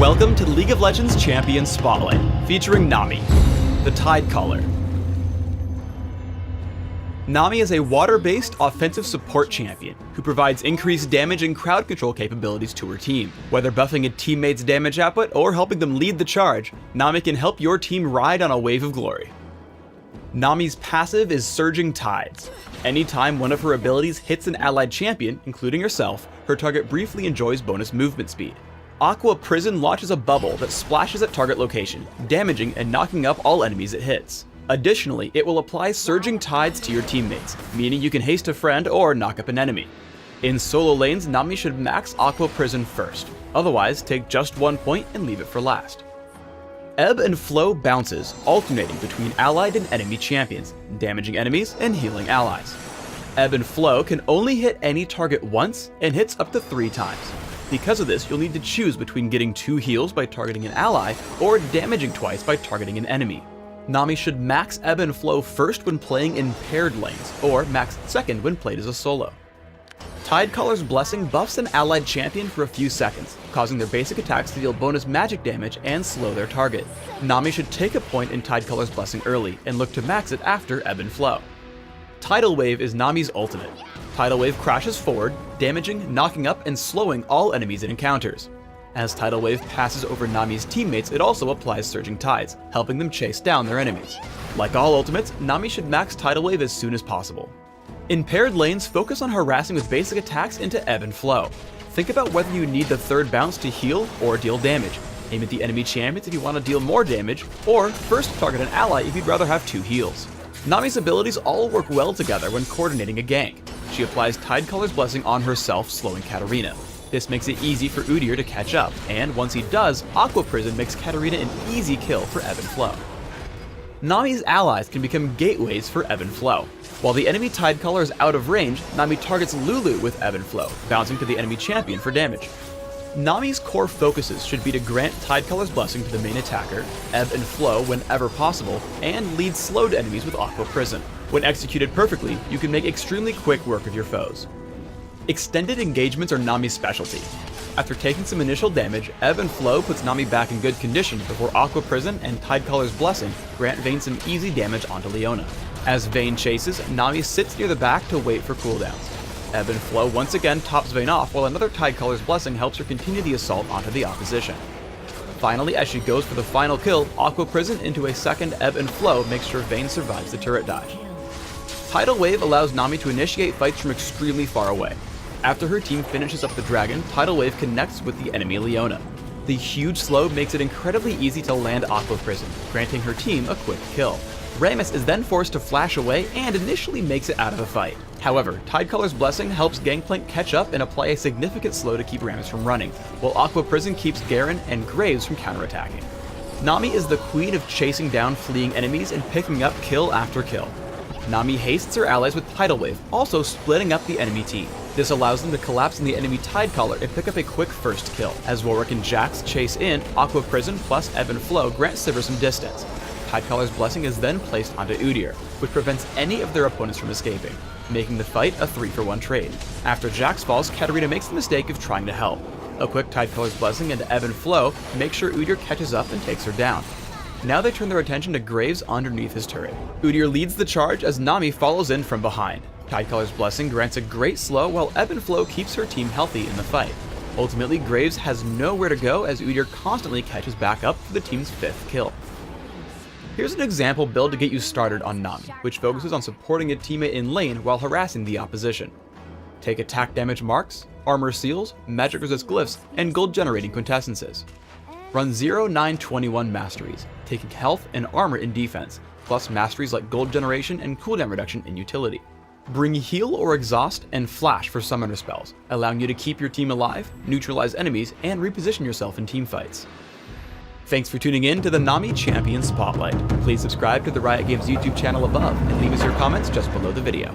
Welcome to League of Legends Champion Spotlight, featuring Nami, the Tidecaller. Nami is a water-based offensive support champion who provides increased damage and crowd control capabilities to her team. Whether buffing a teammate's damage output or helping them lead the charge, Nami can help your team ride on a wave of glory. Nami's passive is Surging Tides. Anytime one of her abilities hits an allied champion, including herself, her target briefly enjoys bonus movement speed. Aqua Prison launches a bubble that splashes at target location, damaging and knocking up all enemies it hits. Additionally, it will apply Surging Tides to your teammates, meaning you can haste a friend or knock up an enemy. In solo lanes, Nami should max Aqua Prison first, otherwise take just 1 point and leave it for last. Ebb and Flow bounces, alternating between allied and enemy champions, damaging enemies and healing allies. Ebb and Flow can only hit any target once and hits up to 3 times. Because of this, you'll need to choose between getting 2 heals by targeting an ally or damaging twice by targeting an enemy. Nami should max Ebb and Flow first when playing in paired lanes, or max second when played as a solo. Tidecaller's Blessing buffs an allied champion for a few seconds, causing their basic attacks to deal bonus magic damage and slow their target. Nami should take a point in Tidecaller's Blessing early, and look to max it after Ebb and Flow. Tidal Wave is Nami's ultimate. Tidal Wave crashes forward, damaging, knocking up, and slowing all enemies it encounters. As Tidal Wave passes over Nami's teammates, it also applies Surging Tides, helping them chase down their enemies. Like all ultimates, Nami should max Tidal Wave as soon as possible. In paired lanes, focus on harassing with basic attacks into Ebb and Flow. Think about whether you need the third bounce to heal or deal damage. Aim at the enemy champions if you want to deal more damage, or first target an ally if you'd rather have 2 heals. Nami's abilities all work well together when coordinating a gank. She applies Tidecaller's Blessing on herself, slowing Katarina. This makes it easy for Udyr to catch up, and once he does, Aqua Prison makes Katarina an easy kill for Ebb and Flow. Nami's allies can become gateways for Ebb and Flow. While the enemy Tidecaller is out of range, Nami targets Lulu with Ebb and Flow, bouncing to the enemy champion for damage. Nami's core focuses should be to grant Tidecaller's Blessing to the main attacker, Ebb and Flow whenever possible, and lead slowed enemies with Aqua Prison. When executed perfectly, you can make extremely quick work of your foes. Extended engagements are Nami's specialty. After taking some initial damage, Ebb and Flow puts Nami back in good condition before Aqua Prison and Tidecaller's Blessing grant Vayne some easy damage onto Leona. As Vayne chases, Nami sits near the back to wait for cooldowns. Ebb and Flow once again tops Vayne off, while another Tidecaller's Blessing helps her continue the assault onto the opposition. Finally, as she goes for the final kill, Aqua Prison into a second Ebb and Flow makes sure Vayne survives the turret dodge. Tidal Wave allows Nami to initiate fights from extremely far away. After her team finishes up the dragon, Tidal Wave connects with the enemy Leona. The huge slow makes it incredibly easy to land Aqua Prison, granting her team a quick kill. Rammus is then forced to flash away and initially makes it out of the fight. However, Tidecaller's Blessing helps Gangplank catch up and apply a significant slow to keep Rammus from running, while Aqua Prison keeps Garen and Graves from counterattacking. Nami is the queen of chasing down fleeing enemies and picking up kill after kill. Nami hastes her allies with Tidal Wave, also splitting up the enemy team. This allows them to collapse on the enemy Tidecaller and pick up a quick first kill. As Warwick and Jax chase in, Aqua Prison plus Ebb and Flow grant Sivir some distance. Tidecaller's Blessing is then placed onto Udyr, which prevents any of their opponents from escaping, making the fight a 3-for-1 trade. After Jax falls, Katarina makes the mistake of trying to help. A quick Tidecaller's Blessing into Ebb and Flow makes sure Udyr catches up and takes her down. Now they turn their attention to Graves underneath his turret. Udyr leads the charge as Nami follows in from behind. Tidecaller's Blessing grants a great slow while Ebb and Flow keeps her team healthy in the fight. Ultimately, Graves has nowhere to go as Udyr constantly catches back up for the team's 5th kill. Here's an example build to get you started on Nami, which focuses on supporting a teammate in lane while harassing the opposition. Take attack damage marks, armor seals, magic resist glyphs, and gold generating quintessences. Run 0-9-21 masteries, taking health and armor in defense, plus masteries like gold generation and cooldown reduction in utility. Bring heal or exhaust and flash for summoner spells, allowing you to keep your team alive, neutralize enemies, and reposition yourself in teamfights. Thanks for tuning in to the Nami Champion Spotlight. Please subscribe to the Riot Games YouTube channel above and leave us your comments just below the video.